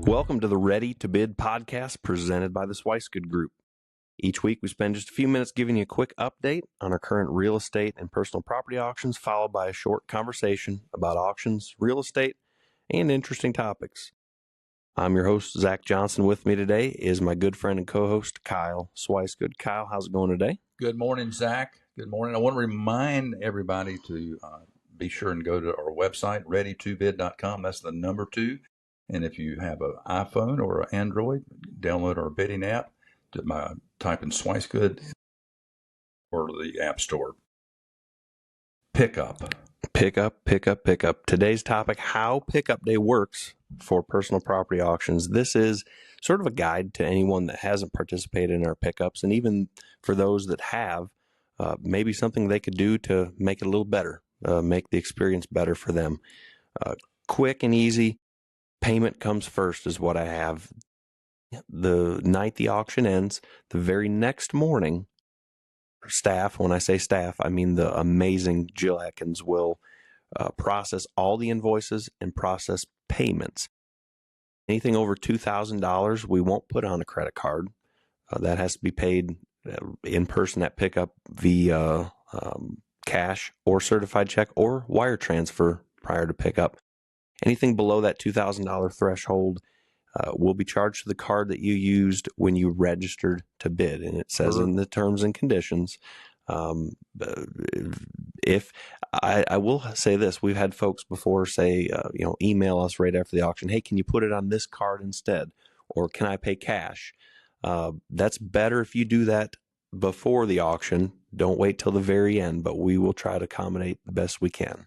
Welcome to the Ready to Bid podcast presented by the Swicegood Group. Each week we spend just a few minutes giving you a quick update on our current real estate and personal property auctions, followed by a short conversation about auctions, real estate, and interesting topics. I'm your host, Zach Johnson. With me today is my good friend and co-host, Kyle Swicegood. Kyle, how's it going today? Good morning, Zach. Good morning. I want to remind everybody to be sure and go to our website, ready2bid.com. That's the number 2. And if you have an iPhone or an Android, download our bidding app. Type in Swicegood or the App Store. Pickup. Today's topic, how pickup day works for personal property auctions. This is sort of a guide to anyone that hasn't participated in our pickups, and even for those that have, maybe something they could do to make it a little better, make the experience better for them. Quick and easy. Payment comes first is what I have. The night the auction ends, the very next morning, staff, when I say staff, I mean the amazing Jill Atkins, will process all the invoices and process payments. Anything over $2,000, we won't put on a credit card. That has to be paid in person at pickup via cash or certified check or wire transfer prior to pickup. Anything below that $2,000 threshold will be charged to the card that you used when you registered to bid. And it says in the terms and conditions, if I will say this, we've had folks before say, email us right after the auction, hey, can you put it on this card instead? Or can I pay cash? That's better if you do that before the auction. Don't wait till the very end, but we will try to accommodate the best we can.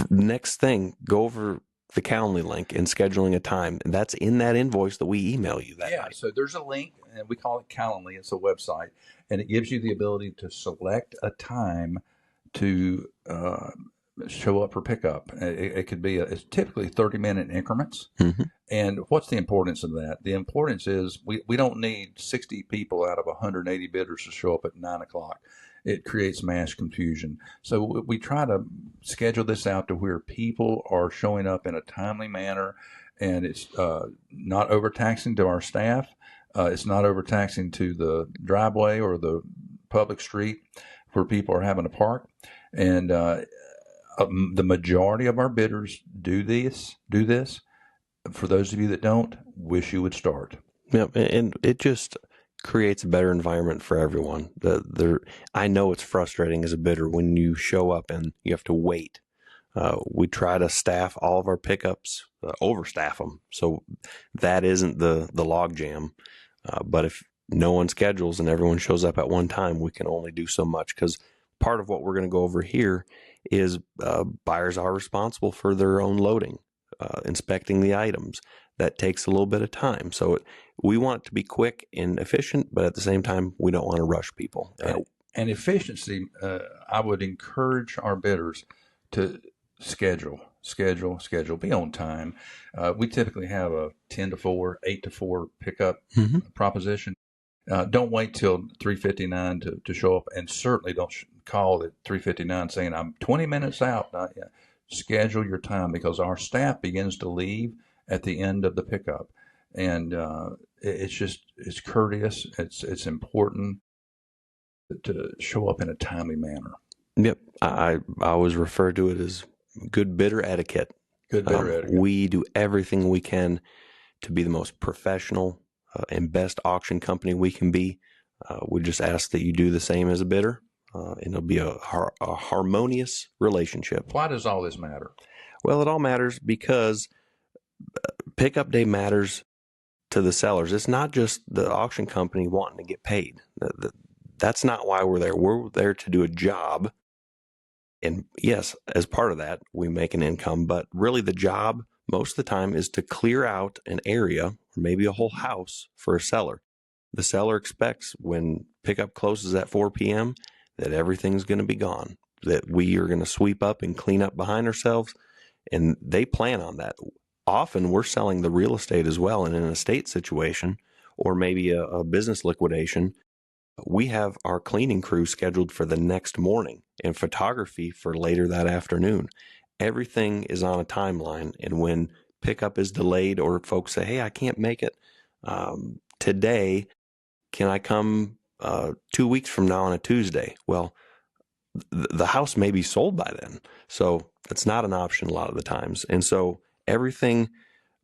Next thing, go over the Calendly link and scheduling a time. And that's in that invoice that we email you that night. So there's a link, and we call it Calendly. It's a website, and it gives you the ability to select a time to show up for pickup. It could be it's typically 30-minute increments. Mm-hmm. And what's the importance of that? The importance is we don't need 60 people out of 180 bidders to show up at 9 o'clock. It creates mass confusion. So we try to schedule this out to where people are showing up in a timely manner, and it's not overtaxing to our staff. It's not overtaxing to the driveway or the public street where people are having to park. And the majority of our bidders do this. For those of you that don't, wish you would start. Yeah, and it just creates a better environment for everyone. I know it's frustrating as a bidder when you show up and you have to wait. We try to staff all of our pickups, overstaff them, so that isn't the log jam. But if no one schedules and everyone shows up at one time, we can only do so much, because part of what we're going to go over here is buyers are responsible for their own loading, inspecting the items. That takes a little bit of time. So we want it to be quick and efficient, but at the same time, we don't want to rush people. And efficiency, I would encourage our bidders to schedule, be on time. We typically have a 10 to 4, 8 to 4 pickup proposition. Don't wait till 3:59 to show up, and certainly don't call at 3:59 saying, I'm 20 minutes out. Schedule your time, because our staff begins to leave at the end of the pickup. And it's courteous. It's important to show up in a timely manner. Yep. I always refer to it as good bidder etiquette. We do everything we can to be the most professional and best auction company we can be. We just ask that you do the same as a bidder, and it'll be a harmonious relationship. Why does all this matter? Well, it all matters because pickup day matters to the sellers. It's not just the auction company wanting to get paid. That's not why we're there. We're there to do a job. And yes, as part of that, we make an income, but really the job most of the time is to clear out an area, or maybe a whole house, for a seller. The seller expects when pickup closes at 4 p.m. that everything's going to be gone, that we are going to sweep up and clean up behind ourselves, and they plan on that. Often we're selling the real estate as well, and in an estate situation or maybe a business liquidation, we have our cleaning crew scheduled for the next morning and photography for later that afternoon. Everything is on a timeline, and when pickup is delayed or folks say, hey, I can't make it today. Can I come 2 weeks from now on a Tuesday? Well, the house may be sold by then. So it's not an option a lot of the times. And so everything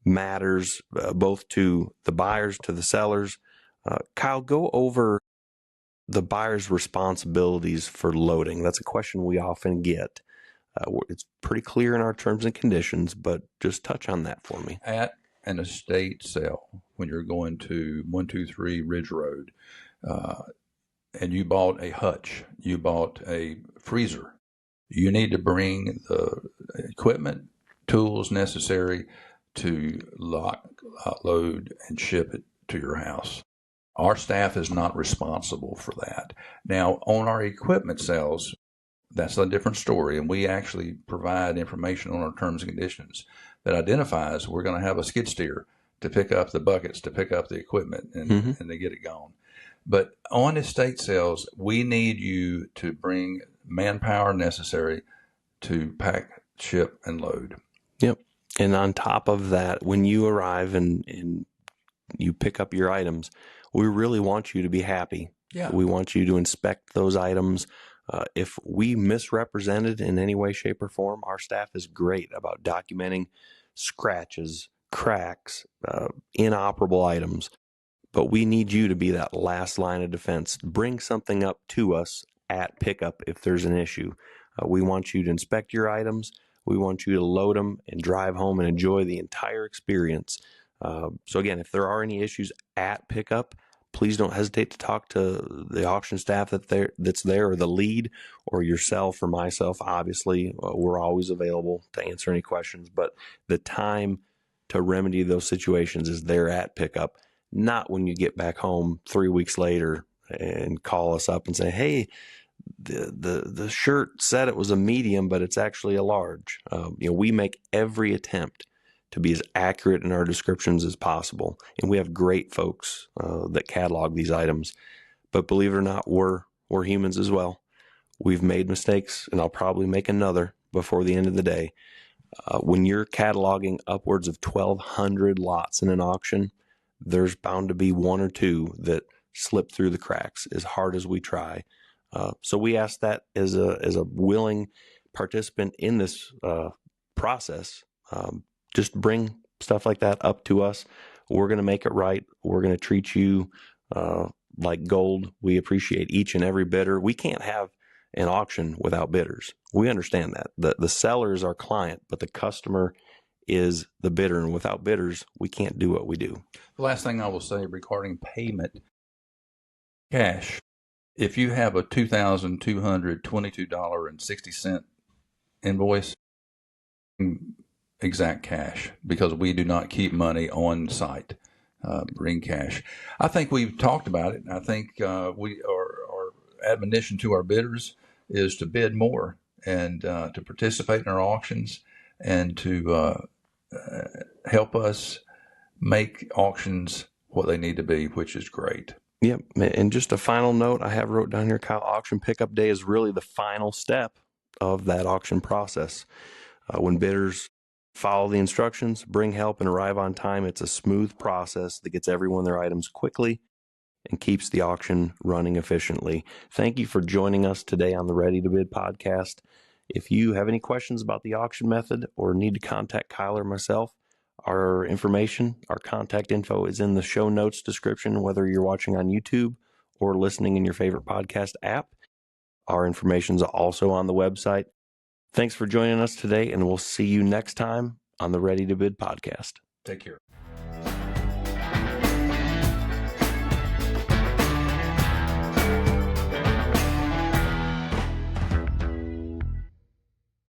matters both to the buyers, to the sellers. Kyle, go over the buyer's responsibilities for loading. That's a question we often get. It's pretty clear in our terms and conditions, but just touch on that for me. At an estate sale, when you're going to 123 Ridge Road, and you bought a hutch, you bought a freezer, you need to bring the equipment, tools necessary to load and ship it to your house. Our staff is not responsible for that. Now, on our equipment sales, that's a different story, and we actually provide information on our terms and conditions that identifies we're going to have a skid steer to pick up the buckets, to pick up the equipment, and to get it gone. But on estate sales, we need you to bring manpower necessary to pack, ship, and load. Yep. And on top of that, when you arrive and you pick up your items, we really want you to be happy. Yeah. We want you to inspect those items. If we misrepresented in any way, shape, or form, our staff is great about documenting scratches, cracks, inoperable items. But we need you to be that last line of defense. Bring something up to us at pickup if there's an issue. We want you to inspect your items. We want you to load them and drive home and enjoy the entire experience. So again, if there are any issues at pickup, please don't hesitate to talk to the auction staff that's there, or the lead, or yourself or myself. Obviously, we're always available to answer any questions, but the time to remedy those situations is there at pickup, not when you get back home 3 weeks later and call us up and say, hey, the shirt said it was a medium, but it's actually a large. We make every attempt to be as accurate in our descriptions as possible. And we have great folks that catalog these items. But believe it or not, we're humans as well. We've made mistakes, and I'll probably make another before the end of the day. When you're cataloging upwards of 1,200 lots in an auction, there's bound to be one or two that slip through the cracks as hard as we try. So we ask that as a willing participant in this process, just bring stuff like that up to us. We're going to make it right. We're going to treat you like gold. We appreciate each and every bidder. We can't have an auction without bidders. We understand that. The seller is our client, but the customer is the bidder. And without bidders, we can't do what we do. The last thing I will say regarding payment, cash. If you have a $2,222.60 invoice, exact cash, because we do not keep money on site. Bring cash. I think we've talked about it. I think our admonition to our bidders is to bid more and to participate in our auctions and to help us make auctions what they need to be, which is great. Yep. And just a final note I have wrote down here, Kyle, auction pickup day is really the final step of that auction process. When bidders follow the instructions, bring help, and arrive on time, it's a smooth process that gets everyone their items quickly and keeps the auction running efficiently. Thank you for joining us today on the Ready to Bid podcast. If you have any questions about the auction method or need to contact Kyle or myself, our information, our contact info is in the show notes description, whether you're watching on YouTube or listening in your favorite podcast app. Our information is also on the website. Thanks for joining us today, and we'll see you next time on the Ready to Bid podcast. Take care.